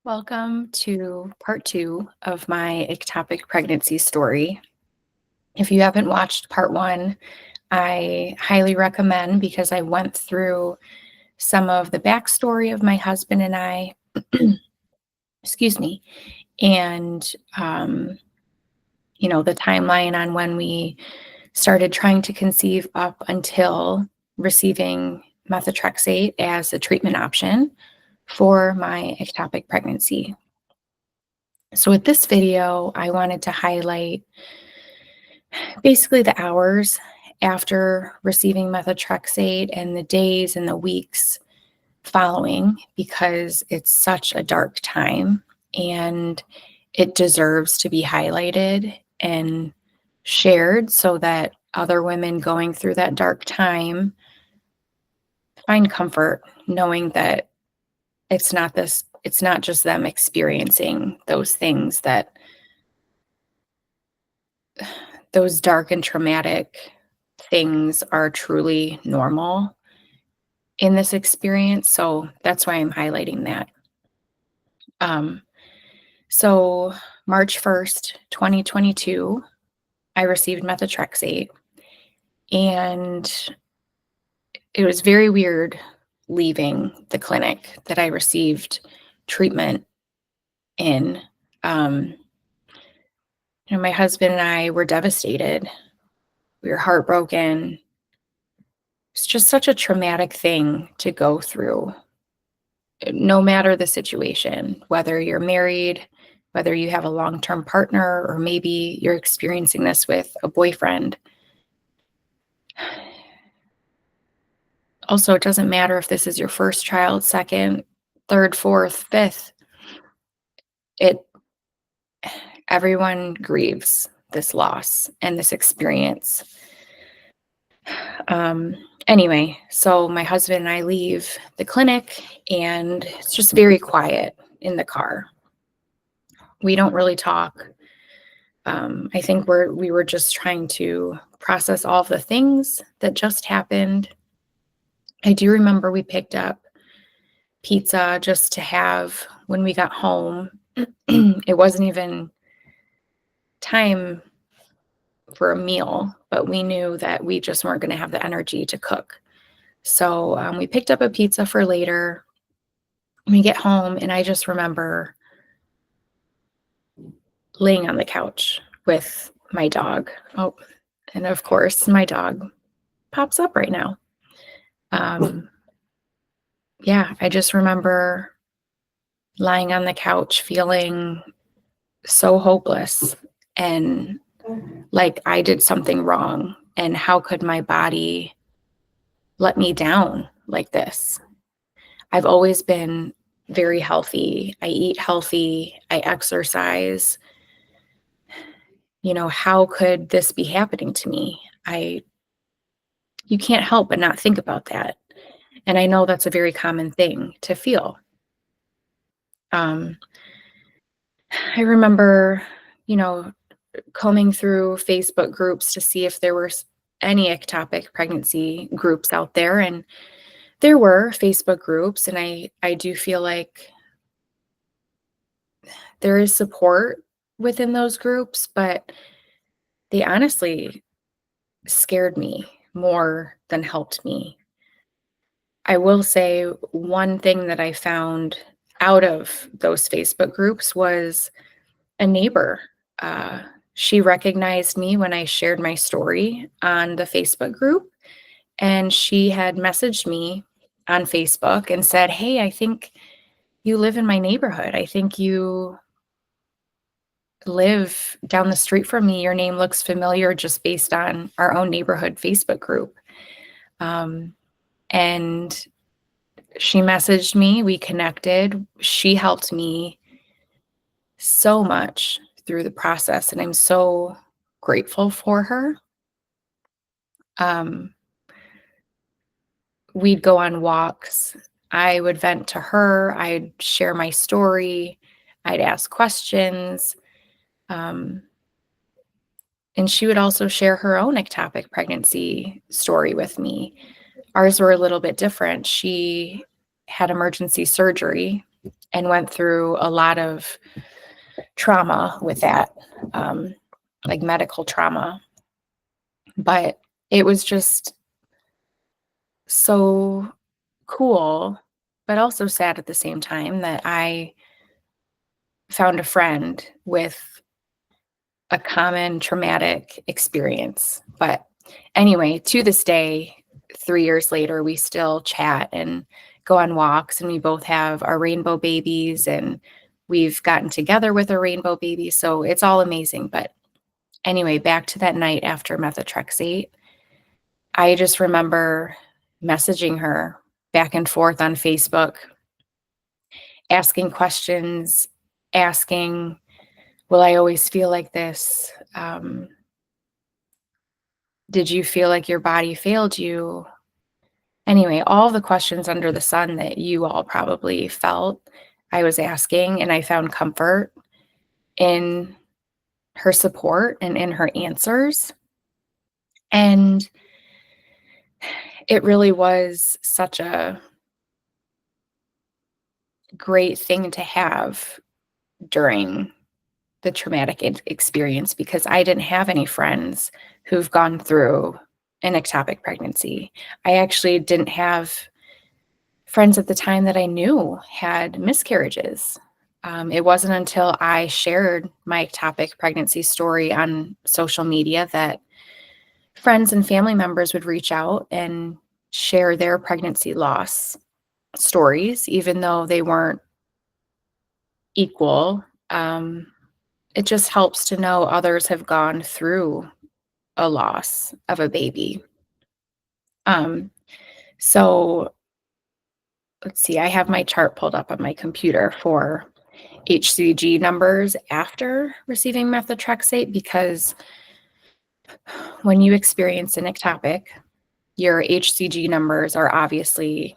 Welcome to part 2 of my ectopic pregnancy story. If you haven't watched part 1, I highly recommend because I went through some of the backstory of my husband and I, excuse me, and the timeline on when we started trying to conceive up until receiving methotrexate as a treatment option for my ectopic pregnancy. So with this video, I wanted to highlight basically the hours after receiving methotrexate and the days and the weeks following, because it's such a dark time and it deserves to be highlighted and shared so that other women going through that dark time find comfort knowing that it's not just them experiencing those things, that those dark and traumatic things are truly normal in this experience. So that's why I'm highlighting that. So March 1st, 2022, I received methotrexate, and it was very weird leaving the clinic that I received treatment in. My husband and I were devastated. We were heartbroken. It's just such a traumatic thing to go through, no matter the situation, whether you're married, whether you have a long-term partner, or maybe you're experiencing this with a boyfriend. Also, it doesn't matter if this is your first child, second, third, fourth, fifth. Everyone grieves this loss and this experience. Anyway, so my husband and I leave the clinic, and it's just very quiet in the car. We don't really talk. I think we were just trying to process all of the things that just happened. I do remember we picked up pizza just to have when we got home. It wasn't even time for a meal, but we knew that we just weren't going to have the energy to cook. So we picked up a pizza for later. We get home, and I just remember laying on the couch with my dog. Oh, and of course, my dog pops up right now. Yeah, I just remember lying on the couch feeling so hopeless and like I did something wrong. And how could my body let me down like this? I've always been very healthy. I eat healthy. I exercise. How could this be happening to me? You can't help but not think about that. And I know that's a very common thing to feel. I remember, combing through Facebook groups to see if there were any ectopic pregnancy groups out there. And there were Facebook groups, and I do feel like there is support within those groups, but they honestly scared me more than helped me. I will say one thing that I found out of those Facebook groups was a neighbor. She recognized me when I shared my story on the Facebook group, and she had messaged me on Facebook and said, "Hey, I think you live in my neighborhood. I think you live down the street from me. Your name looks familiar just based on our own neighborhood Facebook group." And she messaged me, we connected. She helped me so much through the process, and I'm so grateful for her. We'd go on walks. I would vent to her. I'd share my story. I'd ask questions. And she would also share her own ectopic pregnancy story with me. Ours were a little bit different. She had emergency surgery and went through a lot of trauma with that, like medical trauma. But it was just so cool, but also sad at the same time that I found a friend with a common traumatic experience. But anyway, to this day, 3 years later, we still chat and go on walks, and we both have our rainbow babies, and we've gotten together with our rainbow babies. So it's all amazing. But anyway, back to that night after methotrexate, I just remember messaging her back and forth on Facebook, asking questions, asking, will I always feel like this? Did you feel like your body failed you? Anyway, all the questions under the sun that you all probably felt, I was asking, and I found comfort in her support and in her answers. And it really was such a great thing to have during the traumatic experience, because I didn't have any friends who've gone through an ectopic pregnancy. I actually didn't have friends at the time that I knew had miscarriages. It wasn't until I shared my ectopic pregnancy story on social media that friends and family members would reach out and share their pregnancy loss stories, even though they weren't equal. It just helps to know others have gone through a loss of a baby. So let's see, I have my chart pulled up on my computer for HCG numbers after receiving methotrexate, because when you experience an ectopic, your HCG numbers are obviously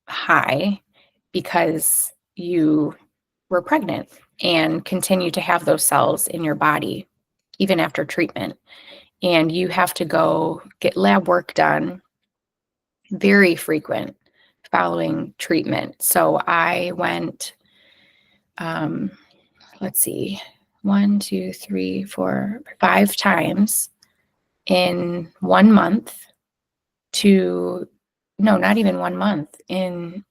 high because you were pregnant and continue to have those cells in your body even after treatment. And you have to go get lab work done, very frequent, following treatment. So I went, let's see, 1, 2, 3, 4, 5 times in 1 month to, no, not even 1 month, in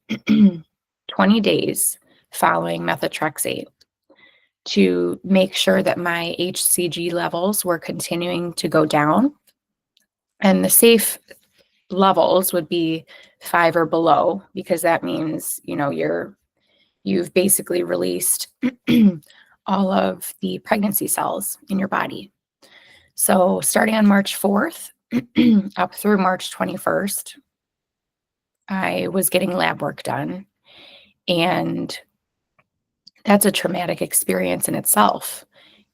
20 days following methotrexate, to make sure that my HCG levels were continuing to go down. And the safe levels would be 5 or below, because that means, you've basically released all of the pregnancy cells in your body. So starting on March 4th up through March 21st, I was getting lab work done. And that's a traumatic experience in itself,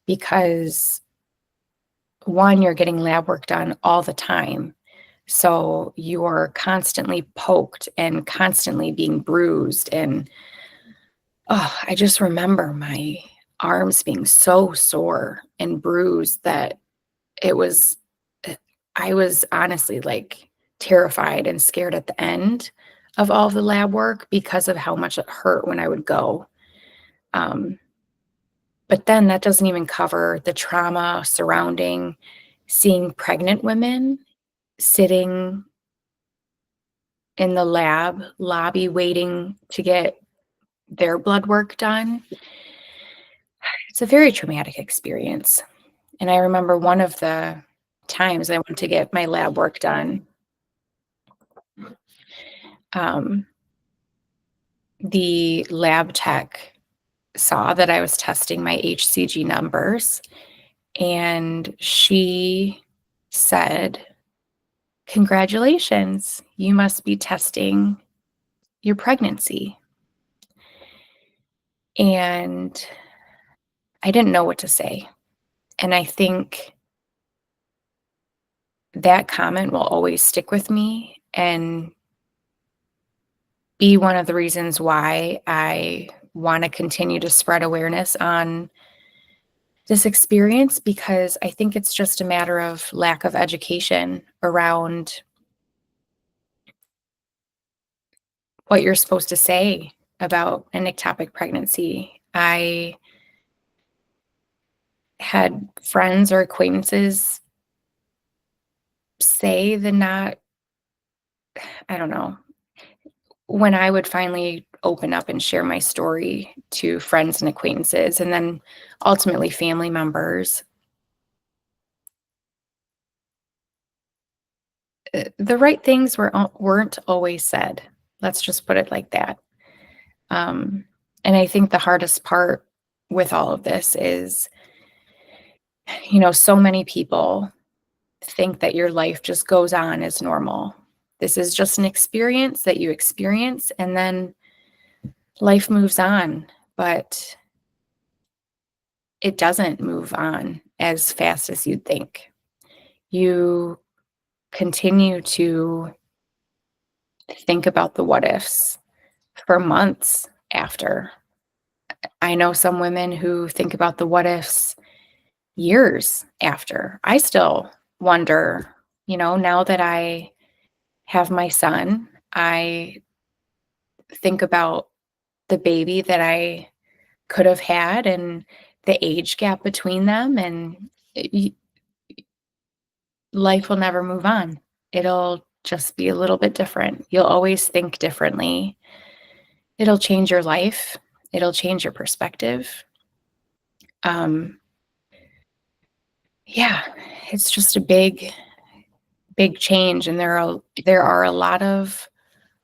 because one, you're getting lab work done all the time. So you're constantly poked and constantly being bruised. And I just remember my arms being so sore and bruised that I was honestly like terrified and scared at the end of all the lab work because of how much it hurt when I would go. But then that doesn't even cover the trauma surrounding seeing pregnant women sitting in the lab lobby waiting to get their blood work done. It's a very traumatic experience. And I remember one of the times I went to get my lab work done, the lab tech saw that I was testing my HCG numbers, and she said, "Congratulations, you must be testing your pregnancy." And I didn't know what to say. And I think that comment will always stick with me and be one of the reasons why I want to continue to spread awareness on this experience, because I think it's just a matter of lack of education around what you're supposed to say about an ectopic pregnancy. I had friends or acquaintances say I don't know, when I would finally open up and share my story to friends and acquaintances, and then ultimately family members, the right things weren't always said. Let's just put it like that. Um, and I think the hardest part with all of this is, so many people think that your life just goes on as normal. This is just an experience that you experience, and then life moves on. But it doesn't move on as fast as you'd think. You continue to think about the what ifs for months after. I know some women who think about the what ifs years after. I still wonder, now that I have my son, I think about the baby that I could have had and the age gap between them, and life will never move on. It'll just be a little bit different. You'll always think differently. It'll change your life. It'll change your perspective. Um, yeah, it's just a big, big change, and there are a lot of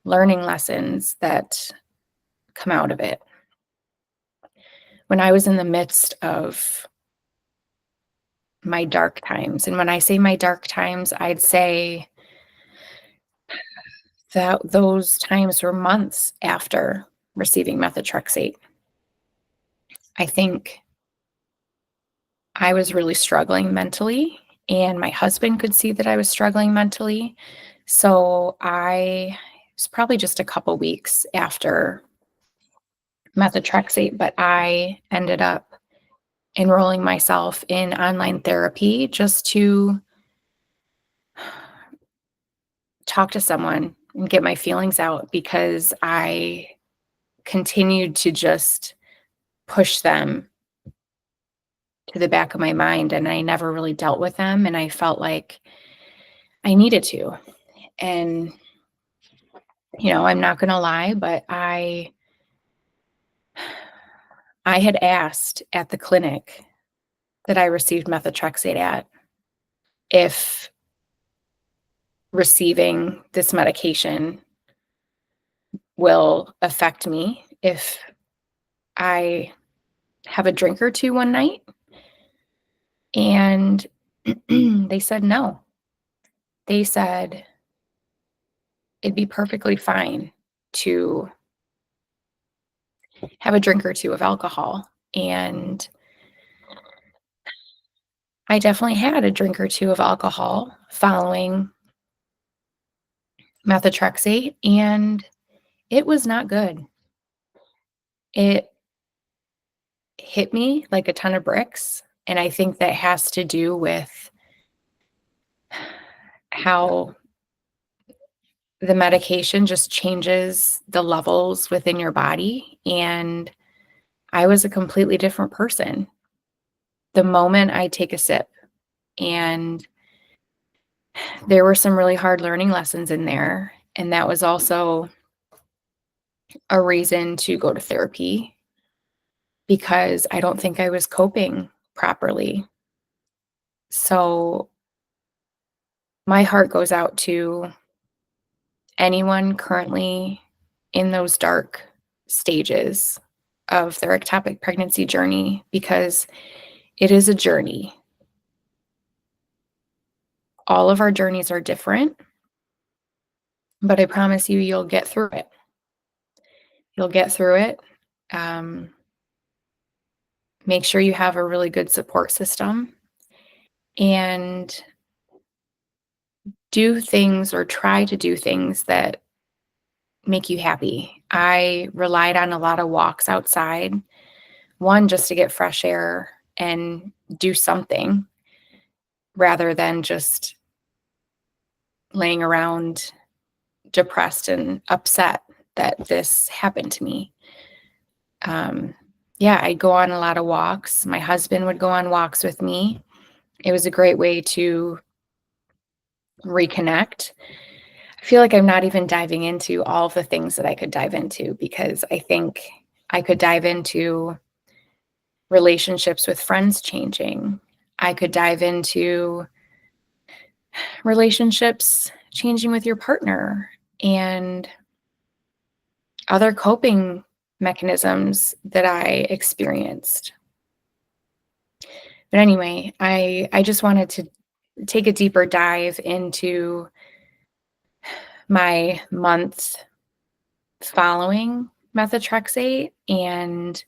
learning lessons that come out of it. When I was in the midst of my dark times, and when I say my dark times, I'd say that those times were months after receiving methotrexate. I think I was really struggling mentally, and my husband could see that I was struggling mentally. So it was probably just a couple weeks after methotrexate, but I ended up enrolling myself in online therapy just to talk to someone and get my feelings out, because I continued to just push them to the back of my mind, and I never really dealt with them, and I felt like I needed to. And I'm not going to lie, but I had asked at the clinic that I received methotrexate at if receiving this medication will affect me if I have a drink or two one night. And they said no. They said it'd be perfectly fine to have a drink or two of alcohol. And I definitely had a drink or two of alcohol following methotrexate, and it was not good. It hit me like a ton of bricks, and I think that has to do with how the medication just changes the levels within your body, and I was a completely different person the moment I take a sip. And there were some really hard learning lessons in there, and that was also a reason to go to therapy, because I don't think I was coping properly. So my heart goes out to anyone currently in those dark stages of their ectopic pregnancy journey, because it is a journey. All of our journeys are different, but I promise you, you'll get through it. You'll get through it. Um, Make sure you have a really good support system, and do things or try to do things that make you happy. I relied on a lot of walks outside, one, just to get fresh air and do something rather than just laying around depressed and upset that this happened to me. Yeah, I'd go on a lot of walks. My husband would go on walks with me. It was a great way to reconnect. I feel like I'm not even diving into all of the things that I could dive into, because I think I could dive into relationships with friends changing. I could dive into relationships changing with your partner and other coping mechanisms that I experienced. But anyway, I just wanted to take a deeper dive into my months following methotrexate, and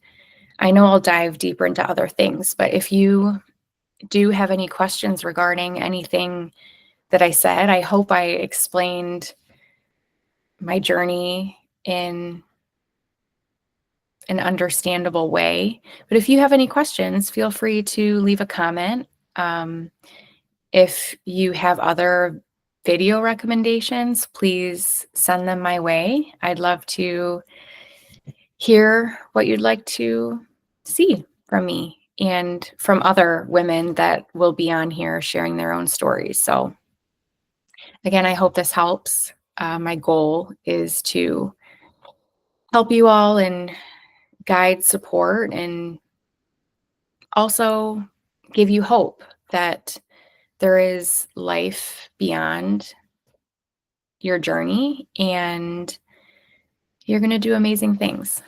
I know I'll dive deeper into other things, but if you do have any questions regarding anything that I said, I hope I explained my journey in an understandable way. But if you have any questions, feel free to leave a comment. Um, if you have other video recommendations, please send them my way. I'd love to hear what you'd like to see from me and from other women that will be on here sharing their own stories. So again, I hope this helps. My goal is to help you all and guide, support, and also give you hope that there is life beyond your journey and you're going to do amazing things.